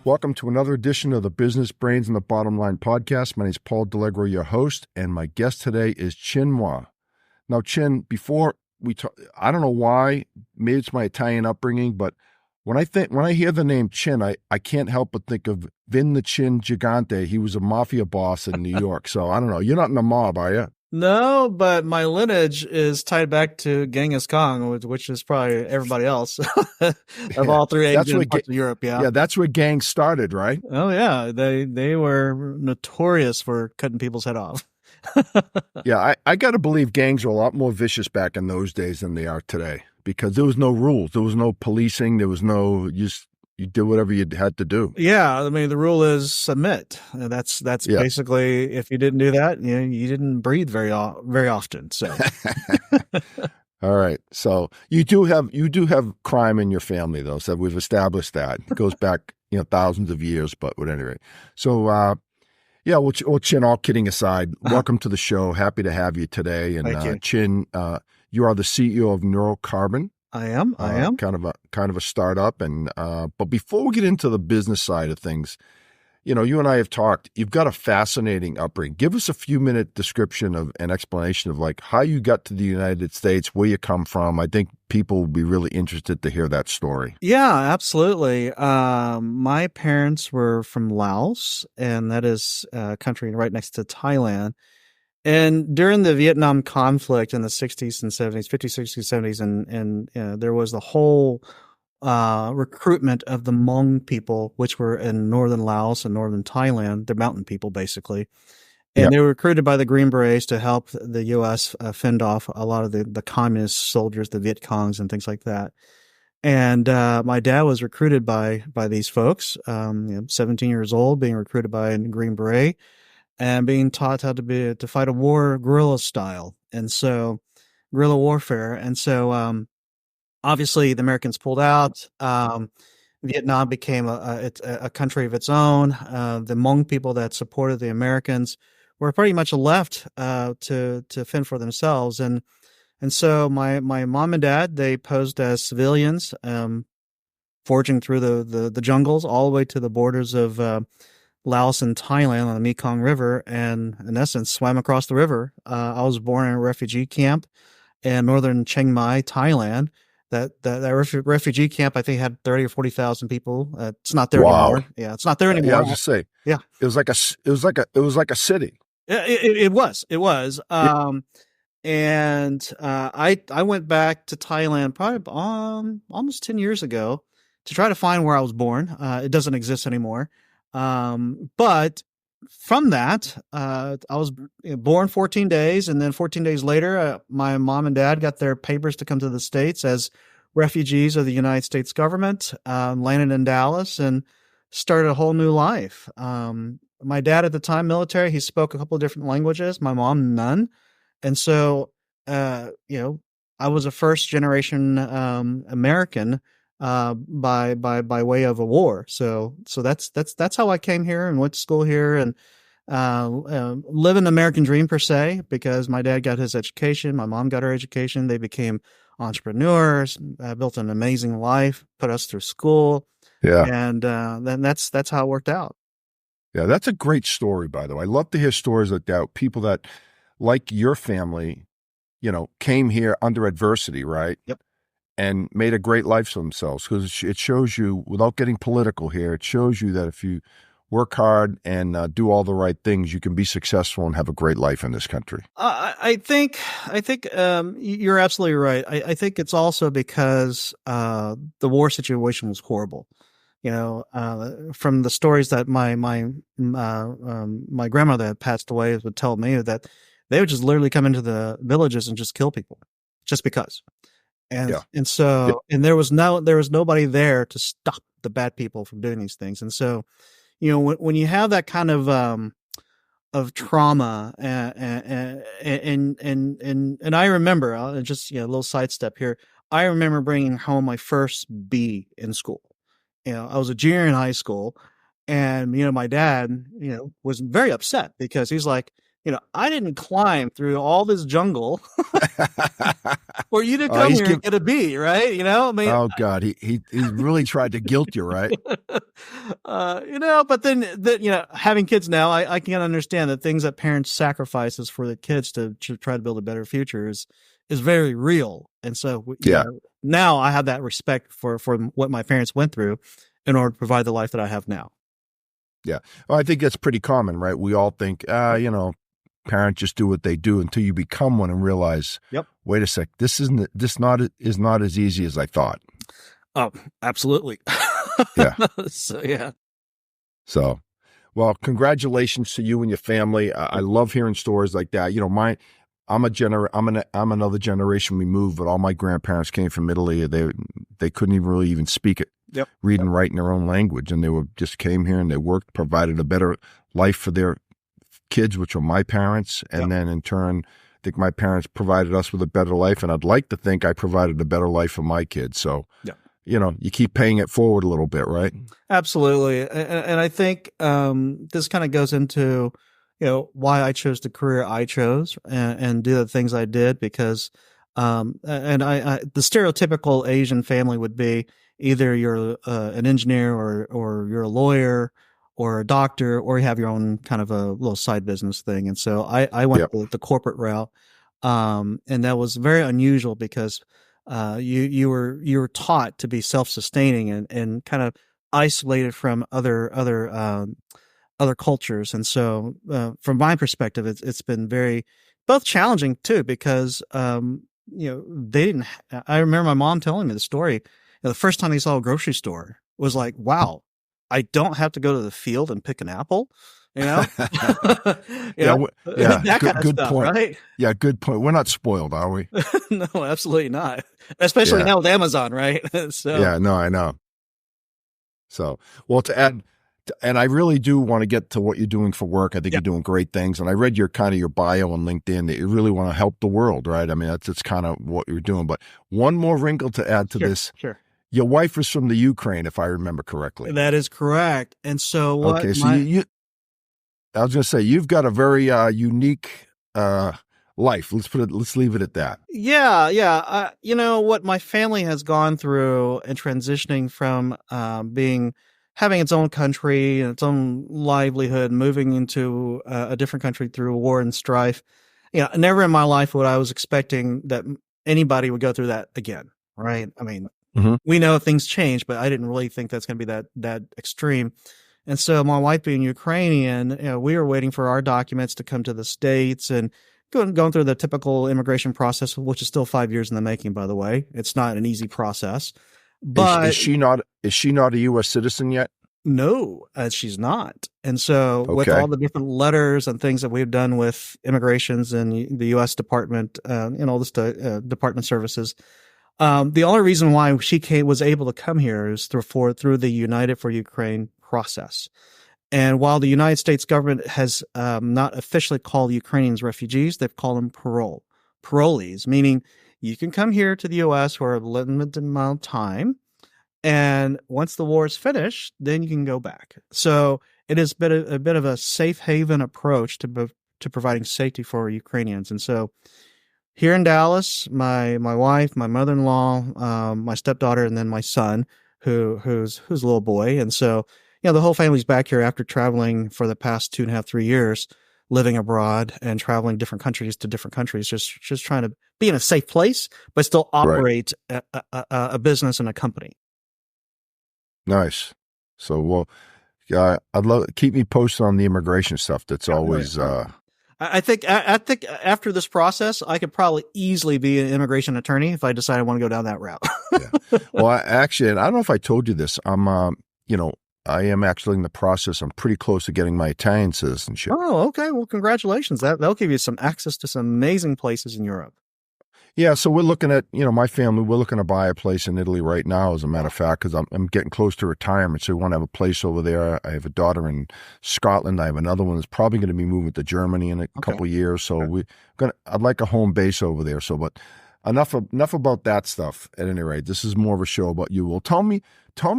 Welcome to another edition of the Business Brains and the Bottom Line podcast. My name is Paul Delegro, your host, and my guest today is Chieng Moua. Now, Chieng, before we talk, I don't know why, maybe it's my Italian upbringing, but when I hear the name Chieng, I can't help but think of Vin the Chin Gigante. He was a mafia boss in New York. So I don't know. You're not in the mob, are you? No, but my lineage is tied back to Genghis Khan, which is probably everybody else of all three Asian parts of Europe. Yeah, that's where gangs started, right? Oh yeah, they were notorious for cutting people's head off. Yeah, I got to believe gangs were a lot more vicious back in those days than they are today because there was no rules, there was no policing, there was no you did whatever you had to do. Yeah, I mean the rule is submit. That's basically if you didn't do that, you didn't breathe very often. So, all right. So you do have crime in your family though. So we've established that it goes back thousands of years. But at any rate, so yeah. Well, Chieng, all kidding aside, welcome to the show. Happy to have you today. And Thank you. Chieng, you are the CEO of Neurocarbon. I am. Kind of a startup, and but before we get into the business side of things, you and I have talked. You've got a fascinating upbringing. Give us a few-minute description of an explanation of like how you got to the United States, where you come from. I think people would be really interested to hear that story. Yeah, absolutely. My parents were from Laos, and that is a country right next to Thailand. And during the Vietnam conflict in the 60s and 70s, 50s, 60s, 70s, and there was the whole recruitment of the Hmong people, which were in northern Laos and northern Thailand. They're mountain people, basically. And They were recruited by the Green Berets to help the U.S. Fend off a lot of the communist soldiers, the Viet Congs and things like that. And my dad was recruited by these folks, 17 years old, being recruited by a Green Beret, and being taught how to fight a war guerrilla style. And so guerrilla warfare. And so, obviously the Americans pulled out, Vietnam became a country of its own. The Hmong people that supported the Americans were pretty much left, to fend for themselves. And so my mom and dad, they posed as civilians, forging through the jungles all the way to the borders of, Laos and Thailand on the Mekong River, and in essence swam across the river. I was born in a refugee camp in northern Chiang Mai, Thailand. That refugee camp, I think, had 30 or 40,000 people. It's not there anymore. Yeah, it's not there anymore. Yeah, I was just saying. Yeah, it was like a city. It was. And I went back to Thailand probably almost 10 years ago to try to find where I was born. It doesn't exist anymore. But from that, I was born 14 days, and then 14 days later, my mom and dad got their papers to come to the States as refugees of the United States government, landed in Dallas and started a whole new life. My dad at the time, military, he spoke a couple of different languages, my mom, none. And so, I was a first generation, American, by way of a war. So that's how I came here and went to school here and, living the American dream per se, because my dad got his education. My mom got her education. They became entrepreneurs, built an amazing life, put us through school. Yeah. And, then that's how it worked out. Yeah. That's a great story, by the way. I love to hear stories like that. People that, like your family, came here under adversity, right? Yep. And made a great life for themselves, because it shows you, without getting political here, it shows you that if you work hard and do all the right things, you can be successful and have a great life in this country. I think you're absolutely right. I think it's also because the war situation was horrible. From the stories that my grandmother had passed away would tell me that they would just literally come into the villages and just kill people, just because. And there was nobody there to stop the bad people from doing these things. And so, when you have that kind of trauma, and I remember, just a little sidestep here. I remember bringing home my first B in school, I was a junior in high school, and my dad, was very upset because he's like, I didn't climb through all this jungle for you to come here and get a B, right? I mean, oh God, he really tried to guilt you, right? But then having kids now, I can understand the things that parents sacrifices for the kids to try to build a better future is very real. And so, now I have that respect for what my parents went through in order to provide the life that I have now. Yeah. Well, I think that's pretty common, right? We all think, parents just do what they do until you become one and realize, wait a sec, this is not as easy as I thought. Oh, absolutely. Yeah. So, well, congratulations to you and your family. I love hearing stories like that. I'm another generation removed, but all my grandparents came from Italy. They couldn't even speak it, read and write in their own language, and they just came here and they worked, provided a better life for their kids, which were my parents, and then in turn, I think my parents provided us with a better life, and I'd like to think I provided a better life for my kids. So, you keep paying it forward a little bit, right? Absolutely, and I think this kind of goes into why I chose the career I chose and do the things I did, because and I the stereotypical Asian family would be either you're an engineer or you're a lawyer or a doctor, or you have your own kind of a little side business thing. And so I went the corporate route, and that was very unusual because you were taught to be self-sustaining and kind of isolated from other cultures. And so from my perspective, it's been very both challenging too, because they didn't. I remember my mom telling me the story. The first time they saw a grocery store was like, wow, I don't have to go to the field and pick an apple, Good stuff, point. Right? Yeah, good point. We're not spoiled, are we? No, absolutely not. Especially now with Amazon, right? So yeah, no, I know. So, well, to add, and I really do want to get to what you're doing for work. I think you're doing great things, and I read your bio on LinkedIn that you really want to help the world, right? I mean, that's kind of what you're doing. But one more wrinkle to add to this. Sure. Your wife was from the Ukraine, if I remember correctly. That is correct. And so what? Okay, so I was going to say, you've got a very unique life. Let's leave it at that. Yeah. What my family has gone through and transitioning from having its own country and its own livelihood, moving into a different country through war and strife. Never in my life would I was expecting that anybody would go through that again. Right. I mean, we know things change, but I didn't really think that's going to be that extreme. And so my wife being Ukrainian, we were waiting for our documents to come to the States and going through the typical immigration process, which is still 5 years in the making, by the way. It's not an easy process. But is she not a U.S. citizen yet? No, she's not. And so with all the different letters and things that we've done with immigrations and the U.S. Department and all this department services, the only reason why she was able to come here is through the United for Ukraine process. And while the United States government has not officially called Ukrainians refugees, they've called them parolees, meaning you can come here to the U.S. for a limited amount of time, and once the war is finished, then you can go back. So it has been a bit of a safe haven approach to providing safety for Ukrainians. And so here in Dallas, my wife, my mother-in-law, my stepdaughter, and then my son, who's a little boy. And so, the whole family's back here after traveling for the past 2.5, 3 years, living abroad and traveling different countries to different countries, just trying to be in a safe place, but still operate a business and a company. Nice. So, well, I'd love keep me posted on the immigration stuff. That's always. I think after this process, I could probably easily be an immigration attorney if I decide I want to go down that route. Yeah. Well, actually, and I don't know if I told you this. I am actually in the process. I'm pretty close to getting my Italian citizenship. Oh, okay. Well, congratulations. That'll give you some access to some amazing places in Europe. Yeah, so we're looking at, my family, we're looking to buy a place in Italy right now, as a matter of fact, because I'm getting close to retirement, so we want to have a place over there. I have a daughter in Scotland. I have another one that's probably going to be moving to Germany in a couple of years, so I'd like a home base over there. So, but enough about that stuff. At any rate, this is more of a show about you. Well, tell me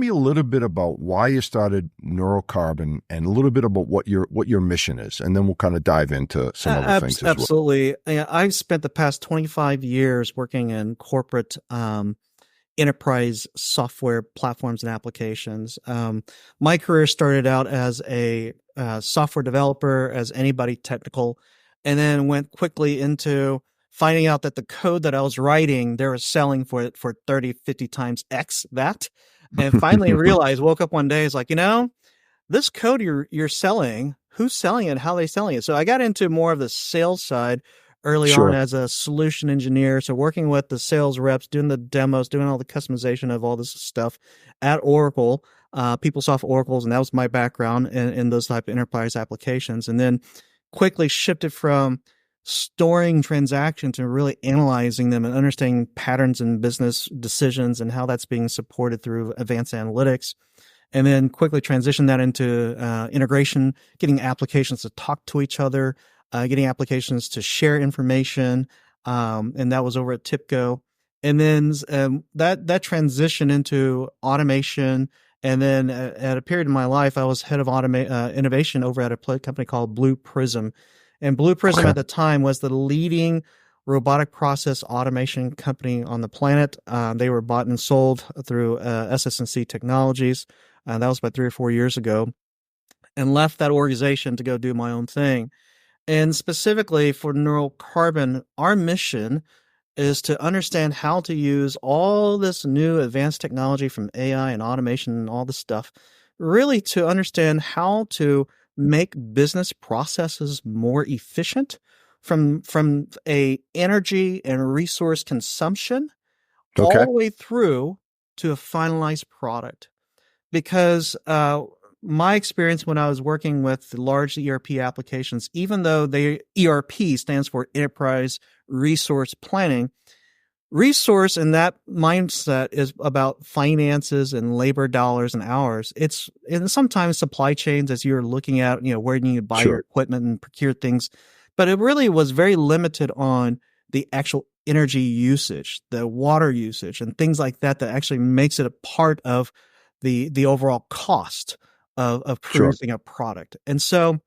a little bit about why you started Neurocarbon and a little bit about what your mission is, and then we'll kind of dive into some other things as well. Absolutely. I've spent the past 25 years working in corporate enterprise software platforms and applications. My career started out as a software developer, as anybody technical, and then went quickly into finding out that the code that I was writing, they were selling for it for 30, 50 times X that. And finally realized, woke up one day, it's like, this code you're selling, who's selling it? How are they selling it? So I got into more of the sales side early on as a solution engineer. So working with the sales reps, doing the demos, doing all the customization of all this stuff at Oracle, PeopleSoft Oracles. And that was my background in those type of enterprise applications. And then quickly shifted from storing transactions and really analyzing them and understanding patterns in business decisions and how that's being supported through advanced analytics. And then quickly transition that into integration, getting applications to talk to each other, getting applications to share information. And that was over at TIPCO. And then that transition into automation. And then at a period in my life, I was head of innovation over at a company called Blue Prism. And Blue Prism at the time was the leading robotic process automation company on the planet. They were bought and sold through SS&C Technologies. That was about 3 or 4 years ago, and left that organization to go do my own thing. And specifically for Neurocarbon, our mission is to understand how to use all this new advanced technology from AI and automation and all this stuff, really to understand how to make business processes more efficient from a energy and resource consumption all the way through to a finalized product. Because my experience when I was working with large ERP applications, even though ERP stands for Enterprise Resource Planning, resource in that mindset is about finances and labor dollars and hours. It's and sometimes supply chains as you're looking at, where you need to buy your equipment and procure things. But it really was very limited on the actual energy usage, the water usage, and things like that actually makes it a part of the overall cost of producing a product. And so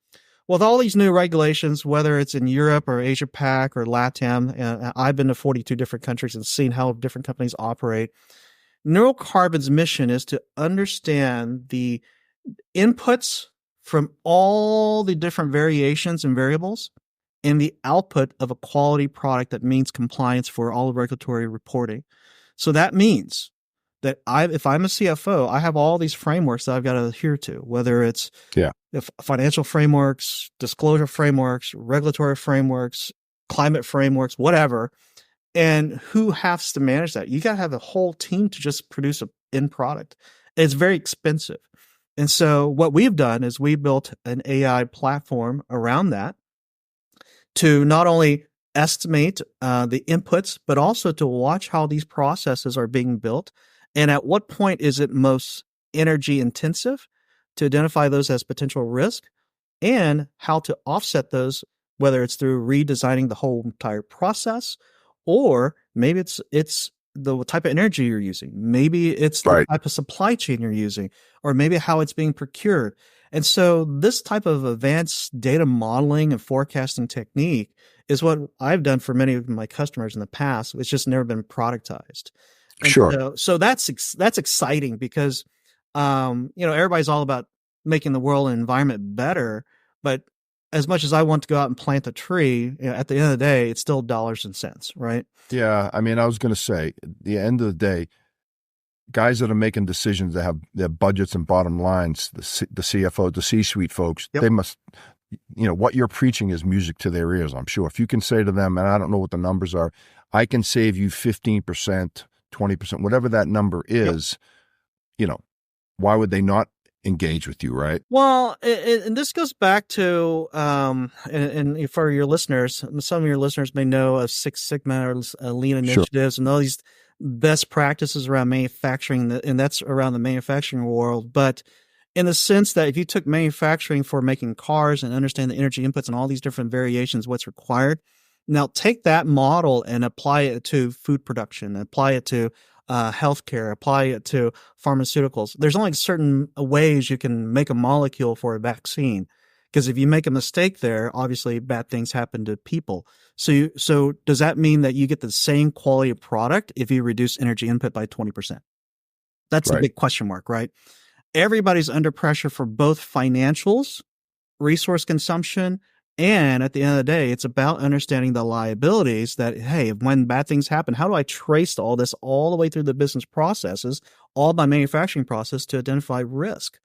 with all these new regulations, whether it's in Europe or Asia Pac or LATAM, I've been to 42 different countries and seen how different companies operate. Neurocarbon's mission is to understand the inputs from all the different variations and variables and the output of a quality product that means compliance for all regulatory reporting. So that means that if I'm a CFO, I have all these frameworks that I've got to adhere to, whether it's financial frameworks, disclosure frameworks, regulatory frameworks, climate frameworks, whatever. And who has to manage that? You got to have a whole team to just produce an end product. It's very expensive. And so what we've done is we built an AI platform around that to not only estimate the inputs, but also to watch how these processes are being built. And at what point is it most energy intensive to identify those as potential risk and how to offset those, whether it's through redesigning the whole entire process, or maybe it's the type of energy you're using. Maybe it's the type of supply chain you're using, or maybe how it's being procured. And so this type of advanced data modeling and forecasting technique is what I've done for many of my customers in the past. It's just never been productized. And so that's exciting because, everybody's all about making the world and environment better. But as much as I want to go out and plant a tree, at the end of the day, it's still dollars and cents, right? Yeah. I mean, I was going to say, at the end of the day, guys that are making decisions that have their budgets and bottom lines, the CFO, the C-suite folks, they must, what you're preaching is music to their ears, I'm sure. If you can say to them, and I don't know what the numbers are, I can save you 15%, 20%, whatever that number is, why would they not engage with you, right? Well, and this goes back to, and for your listeners, some of your listeners may know of Six Sigma or Lean initiatives and all these best practices around manufacturing, and that's around the manufacturing world. But in the sense that if you took manufacturing for making cars and understand the energy inputs and all these different variations, what's required, Now take that model and apply it to food production, apply it to healthcare, apply it to pharmaceuticals. There's only certain ways you can make a molecule for a vaccine. Because if you make a mistake there, obviously bad things happen to people. So does that mean that you get the same quality of product if you reduce energy input by 20%? That's the Right. big question mark, right? Everybody's under pressure for both financials, resource consumption, and at the end of the day, it's about understanding the liabilities that, hey, when bad things happen, how do I trace all this all the way through the business processes, all my manufacturing process to identify risk?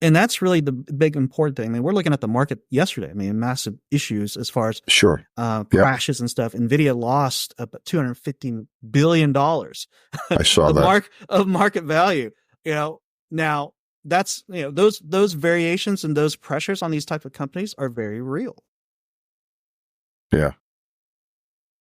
And that's really the big important thing. I mean, we're looking at the market yesterday. I mean, massive issues as far as Sure. Yep. crashes and stuff. NVIDIA lost about $215 billion I saw that. of market value. Now that's, those variations and those pressures on these type of companies are very real. Yeah.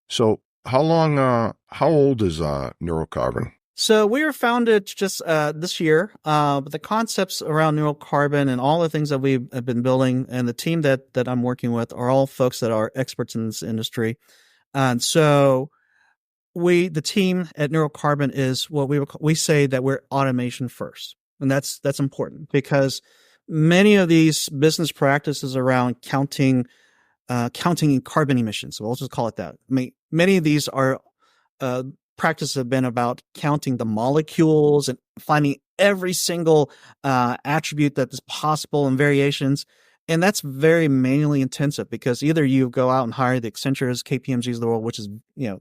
So how old is Neurocarbon? So we were founded just this year, but the concepts around neural carbon and all the things that we have been building and the team that I'm working with are all folks that are experts in this industry. And so the team at Neural Carbon is what we say that we're automation first. And that's important because many of these business practices around counting carbon emissions, so we'll just call it that. I mean, many of these are practices have been about counting the molecules and finding every single attribute that is possible and variations. And that's very manually intensive because either you go out and hire the Accentures, KPMGs of the world, which is,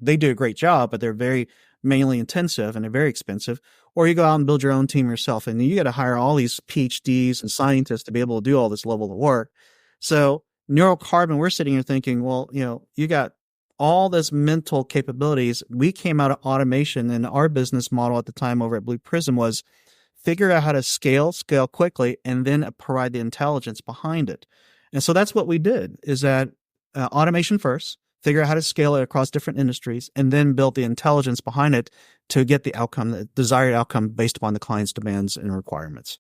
they do a great job, but they're very manually intensive and they're very expensive, or you go out and build your own team yourself and you got to hire all these PhDs and scientists to be able to do all this level of work. So Neural Carbon, we're sitting here thinking, well, you got all this mental capabilities. We came out of automation, and our business model at the time over at Blue Prism was figure out how to scale quickly, and then provide the intelligence behind it. And so that's what we did, is that automation first, figure out how to scale it across different industries, and then build the intelligence behind it to get the desired outcome based upon the client's demands and requirements.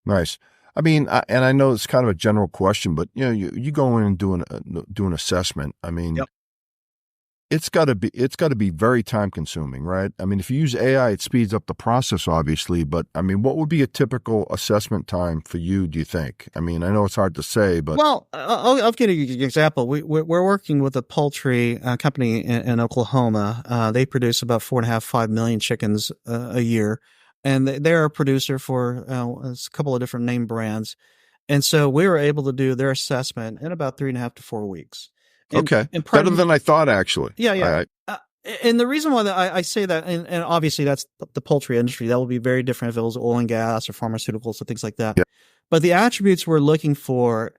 Nice. I mean, and I know it's kind of a general question, but you go in and do an assessment. I mean, yep. It's got to be very time consuming, right? I mean, if you use AI, it speeds up the process, obviously. But I mean, what would be a typical assessment time for you, do you think? I mean, I know it's hard to say, but well, I'll give you an example. We're working with a poultry company in Oklahoma. They produce about 4.5 million chickens a year, and they're a producer for a couple of different name brands. And so we were able to do their assessment in about 3.5 to 4 weeks. Okay. Better than I thought, actually. Yeah. And the reason why I say that, and obviously that's the poultry industry, that would be very different if it was oil and gas or pharmaceuticals or things like that. Yeah. But the attributes we're looking for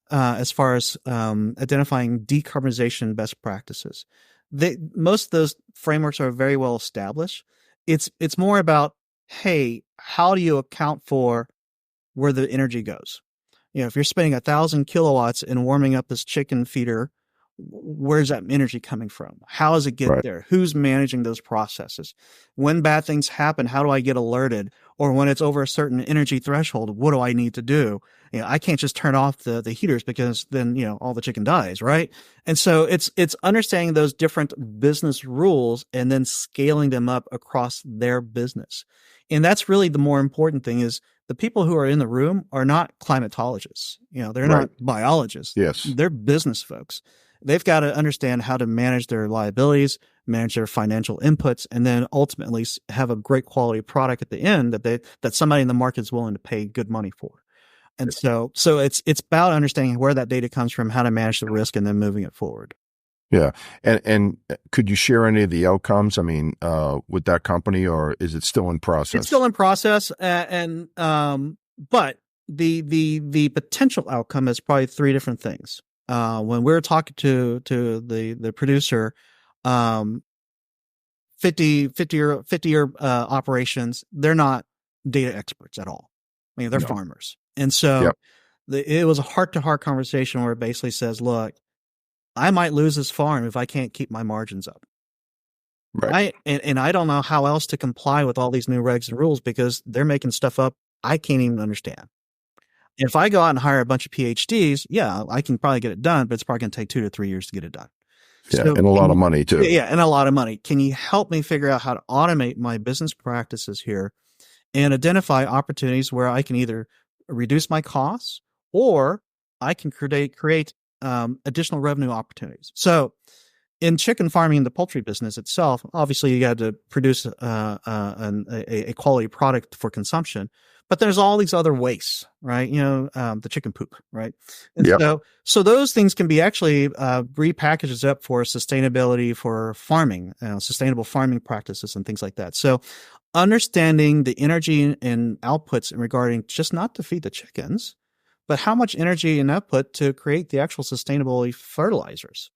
as far as identifying decarbonization best practices, most of those frameworks are very well established. It's more about, hey, how do you account for where the energy goes? If you're spending 1,000 kilowatts in warming up this chicken feeder, where's that energy coming from? How does it get there? Who's managing those processes? When bad things happen, how do I get alerted? Or when it's over a certain energy threshold, what do I need to do? I can't just turn off the heaters because then, all the chicken dies, right? And so it's understanding those different business rules and then scaling them up across their business. And that's really the more important thing, is the people who are in the room are not climatologists. They're not biologists. Yes. They're business folks. They've got to understand how to manage their liabilities, manage their financial inputs, and then ultimately have a great quality product at the end that somebody in the market is willing to pay good money for. And so it's about understanding where that data comes from, how to manage the risk, and then moving it forward. Yeah. And could you share any of the outcomes? I mean, with that company, or is it still in process? It's still in process. But the potential outcome is probably 3 different things. When we were talking to the producer, 50-year operations, they're not data experts at all. I mean, they're farmers. And so it was a heart-to-heart conversation where it basically says, look, I might lose this farm if I can't keep my margins up. Right. And I don't know how else to comply with all these new regs and rules because they're making stuff up I can't even understand. If I go out and hire a bunch of PhDs, I can probably get it done, but it's probably going to take 2 to 3 years to get it done. Yeah, So and a lot of money too. yeah, and a lot of money. Can you help me figure out how to automate my business practices here and identify opportunities where I can either reduce my costs or I can create additional revenue opportunities. So in chicken farming, the poultry business itself, obviously you got to produce a quality product for consumption, but there's all these other wastes, right? The chicken poop, right? And Yep. so those things can be actually repackaged up for sustainability for farming, sustainable farming practices and things like that. So understanding the energy and outputs regarding just not to feed the chickens, but how much energy and output to create the actual sustainable fertilizers.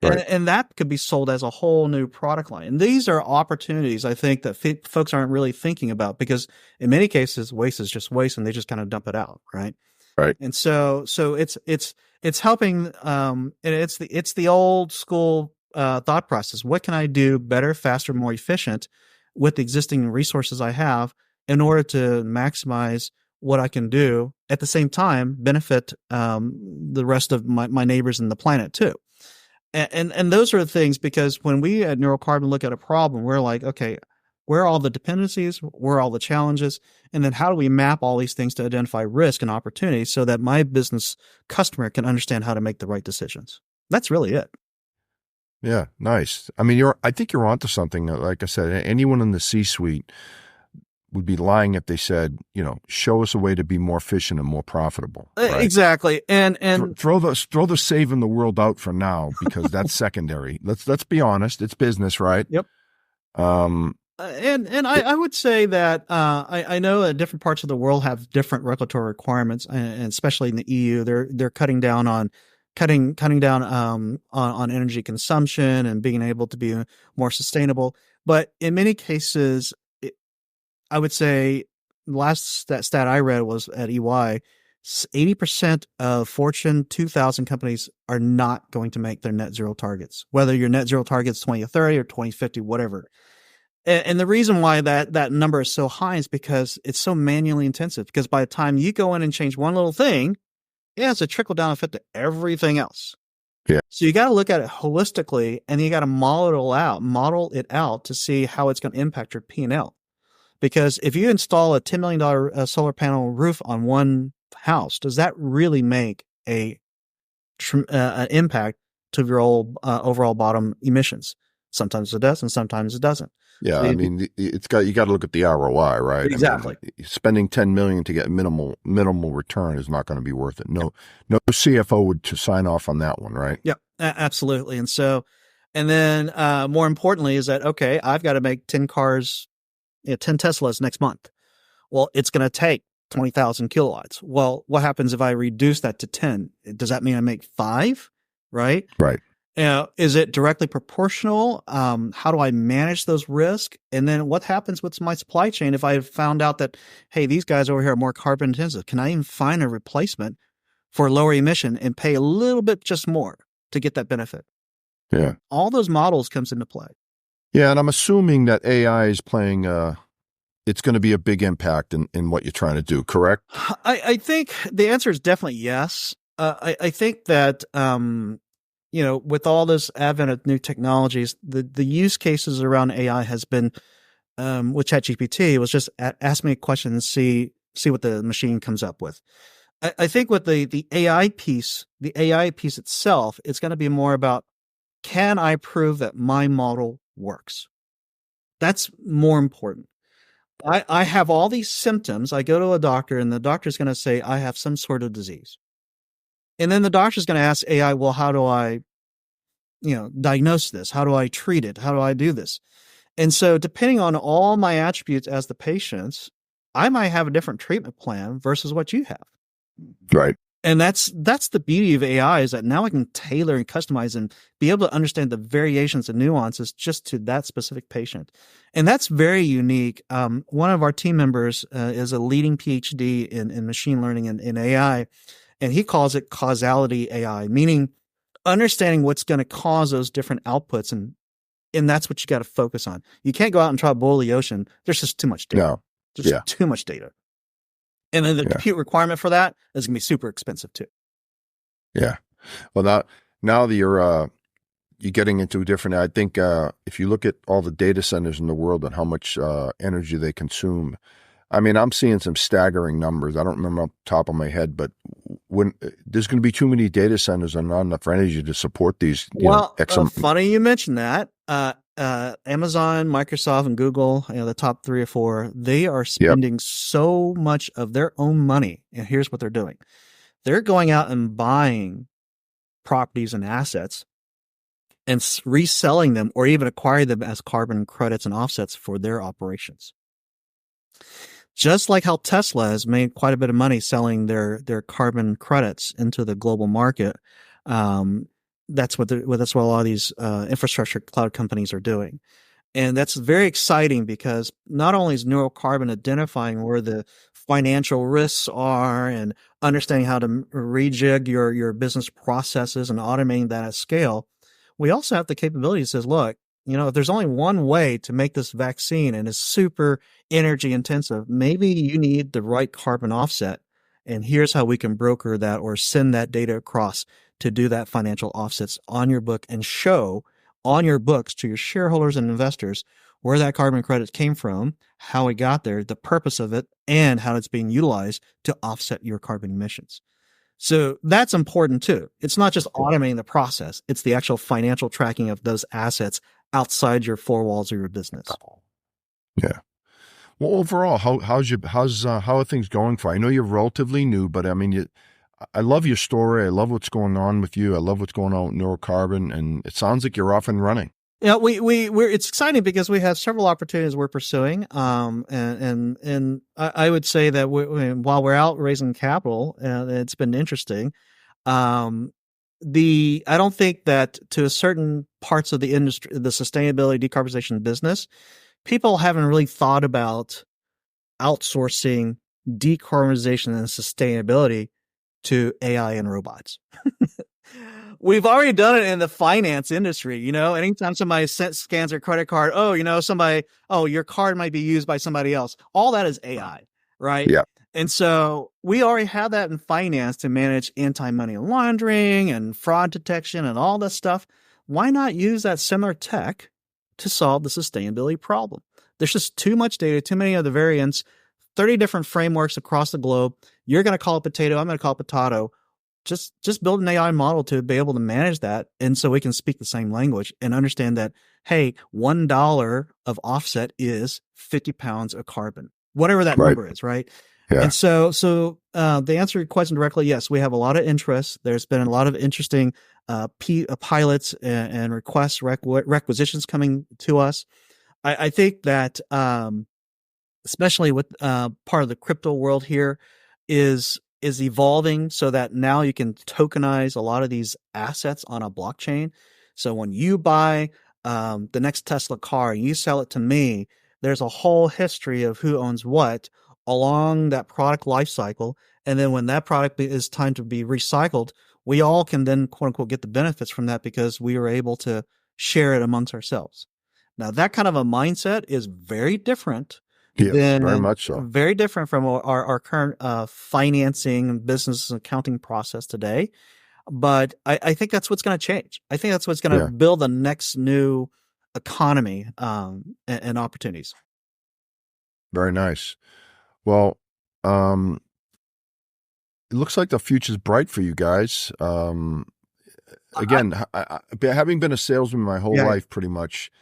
Right. And that could be sold as a whole new product line. And these are opportunities I think that folks aren't really thinking about, because in many cases, waste is just waste and they just kind of dump it out. Right. Right. And so it's helping, and it's the old school, thought process. What can I do better, faster, more efficient with the existing resources I have in order to maximize what I can do, at the same time benefit, the rest of my neighbors and the planet too. And those are the things, because when we at Neurocarbon look at a problem, we're like, okay, where are all the dependencies? Where are all the challenges? And then how do we map all these things to identify risk and opportunities so that my business customer can understand how to make the right decisions? That's really it. Yeah, nice. I mean, I think you're onto something. Like I said, anyone in the C-suite would be lying if they said, show us a way to be more efficient and more profitable. Right? Exactly. And throw the saving the world out for now, because that's secondary. Let's be honest. It's business, right? Yep. And I would say that I know that different parts of the world have different regulatory requirements, and especially in the EU, they're cutting down on energy consumption and being able to be more sustainable. But in many cases, I would say the last stat I read was at EY, 80% of Fortune 2000 companies are not going to make their net zero targets, whether your net zero target's 2030 or 2050, whatever. And the reason why that number is so high is because it's so manually intensive, because by the time you go in and change one little thing, it has a trickle down effect to everything else. Yeah. So you got to look at it holistically, and you got to model it out to see how it's going to impact your P&L. Because if you install a $10 million solar panel roof on one house, does that really make an impact to your overall bottom emissions? Sometimes it does, and sometimes it doesn't. Yeah, So I mean, you got to look at the ROI, right? Exactly. I mean, spending $10 million to get minimal return is not going to be worth it. No CFO would to sign off on that one, right? Yeah, absolutely. And so, and then more importantly is that, okay, I've got to make 10 cars, 10 Teslas next month. Well, it's going to take 20,000 kilowatts. Well, what happens if I reduce that to 10? Does that mean I make 5? Right? Right. Is it directly proportional? How do I manage those risks? And then what happens with my supply chain if I found out that, hey, these guys over here are more carbon intensive? Can I even find a replacement for lower emission and pay a little bit just more to get that benefit? Yeah. All those models comes into play. Yeah, and I'm assuming that AI is playing it's going to be a big impact in what you're trying to do, correct? I think the answer is definitely yes. I think that with all this advent of new technologies, the use cases around AI has been, with ChatGPT, was just ask me a question and see what the machine comes up with. I think with the AI piece itself, it's going to be more about, can I prove that my model works? That's more important. I have all these symptoms. I go to a doctor, and the doctor's going to say, I have some sort of disease. And then the doctor's going to ask AI, well, how do I diagnose this? How do I treat it? How do I do this? And so depending on all my attributes as the patients, I might have a different treatment plan versus what you have. Right. And that's the beauty of AI, is that now I can tailor and customize and be able to understand the variations and nuances just to that specific patient. And that's very unique. One of our team members is a leading PhD in machine learning and in AI, and he calls it causality AI, meaning understanding what's going to cause those different outputs. And that's what you got to focus on. You can't go out and try to boil the ocean. There's just too much data. No. There's too much data. And then the compute requirement for that is going to be super expensive too. Yeah. Well, now that you're getting into a different. I think if you look at all the data centers in the world and how much energy they consume, I mean, I'm seeing some staggering numbers. I don't remember off the top of my head, but when there's going to be too many data centers and not enough energy to support these, funny you mentioned that. Amazon, Microsoft, and Google, the top 3 or 4, they are spending so much of their own money. And here's what they're doing. They're going out and buying properties and assets and reselling them or even acquiring them as carbon credits and offsets for their operations. Just like how Tesla has made quite a bit of money selling their carbon credits into the global market, that's what a lot of these infrastructure cloud companies are doing. And that's very exciting because not only is neurocarbon identifying where the financial risks are and understanding how to rejig your business processes and automating that at scale, we also have the capability that says, look, if there's only one way to make this vaccine and it's super energy intensive, maybe you need the right carbon offset. And here's how we can broker that or send that data across to do that financial offsets on your book and show on your books to your shareholders and investors where that carbon credit came from, how it got there, the purpose of it, and how it's being utilized to offset your carbon emissions. So that's important too. It's not just automating the process. It's the actual financial tracking of those assets outside your 4 walls of your business. Yeah. Well, overall, how are things going for you? I know you're relatively new, but I mean, I love your story. I love what's going on with you. I love what's going on with neurocarbon, and it sounds like you're off and running. Yeah, we're it's exciting because we have several opportunities we're pursuing. And I would say that while we're out raising capital, it's been interesting. I don't think that to a certain parts of the industry, the sustainability decarbonization business, people haven't really thought about outsourcing decarbonization and sustainability to AI and robots. We've already done it in the finance industry. Anytime somebody scans their credit card, your card might be used by somebody else. All that is AI, right? Yeah. And so we already have that in finance to manage anti-money laundering and fraud detection and all this stuff. Why not use that similar tech to solve the sustainability problem? There's just too much data, too many of the variants, 30 different frameworks across the globe. You're going to call it potato. I'm going to call it potato. Just build an AI model to be able to manage that. And so we can speak the same language and understand that, hey, $1 of offset is 50 pounds of carbon, whatever that number is, right? Yeah. And so the answer to your question directly, yes, we have a lot of interest. There's been a lot of interesting pilots and requisitions coming to us. I think that especially with part of the crypto world here is evolving so that now you can tokenize a lot of these assets on a blockchain. So when you buy the next Tesla car and you sell it to me, there's a whole history of who owns what along that product life cycle. And then when that product is time to be recycled, we all can then, quote unquote, get the benefits from that because we were able to share it amongst ourselves. Now, that kind of a mindset is very different. Yes, very much so. Very different from our current financing and business and accounting process today. But I think that's what's going to change. I think that's what's going to build the next new economy and opportunities. Very nice. Well, it looks like the future's bright for you guys. Again, having been a salesman my whole life, pretty much,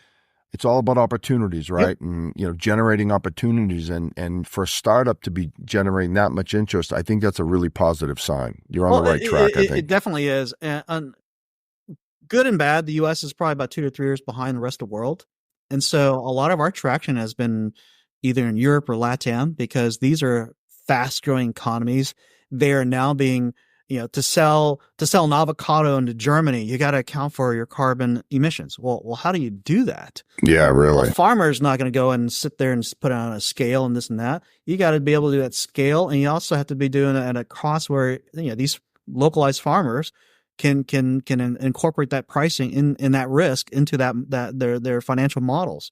it's all about opportunities, right? Yep. And, generating opportunities and for a startup to be generating that much interest, I think that's a really positive sign. You're on the right track, I think. It definitely is. And good and bad, the U.S. is probably about 2 to 3 years behind the rest of the world. And so a lot of our traction has been either in Europe or LATAM because these are fast growing economies. They are now being, to sell an avocado into Germany, you got to account for your carbon emissions. Well, how do you do that? Yeah, really. A farmer's not going to go and sit there and put it on a scale and this and that. You got to be able to do that scale, and you also have to be doing it at a cost where these localized farmers can incorporate that pricing in that risk into their financial models.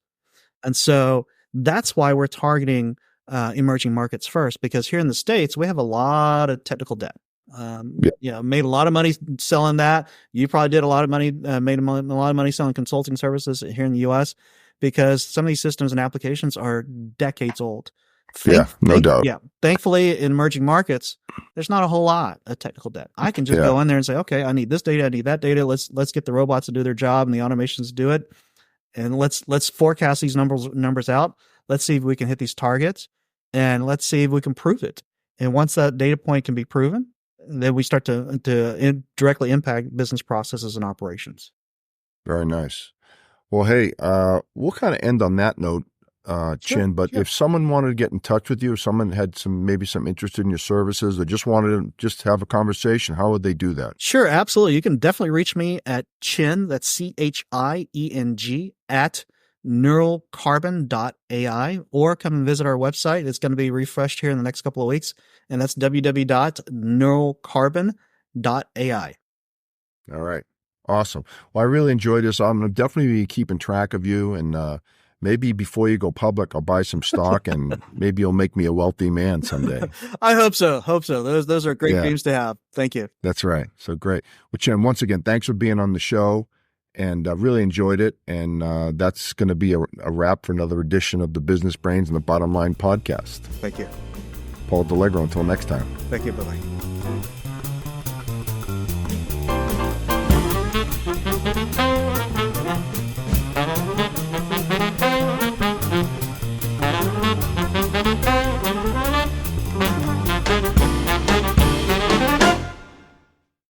And so that's why we're targeting emerging markets first, because here in the States we have a lot of technical debt. Made a lot of money selling that. You probably did a lot of money, made a lot of money selling consulting services here in the U.S. because some of these systems and applications are decades old. No doubt. Yeah. Thankfully, in emerging markets, there's not a whole lot of technical debt. I can just go in there and say, okay, I need this data, I need that data. Let's get the robots to do their job and the automations to do it. And let's forecast these numbers out. Let's see if we can hit these targets, and let's see if we can prove it. And once that data point can be proven, then we start to directly impact business processes and operations. Very nice. Well, hey, we'll kind of end on that note, Chieng, but if someone wanted to get in touch with you, if someone had maybe some interest in your services or just wanted to have a conversation, how would they do that? Sure, absolutely. You can definitely reach me at Chieng, that's CHIENG, at neuralcarbon.ai, or come and visit our website. It's going to be refreshed here in the next couple of weeks, and that's www.neuralcarbon.ai. All right. Awesome. Well, I really enjoyed this. I'm going to definitely be keeping track of you, and maybe before you go public, I'll buy some stock, and maybe you'll make me a wealthy man someday. I hope so. Those are great dreams to have. Thank you. That's right. So great. Well, Chieng, once again, thanks for being on the show, and I really enjoyed it. And that's going to be a wrap for another edition of the Business Brains and the Bottom Line podcast. Thank you. Paul Delegro, until next time. Thank you. Bye-bye.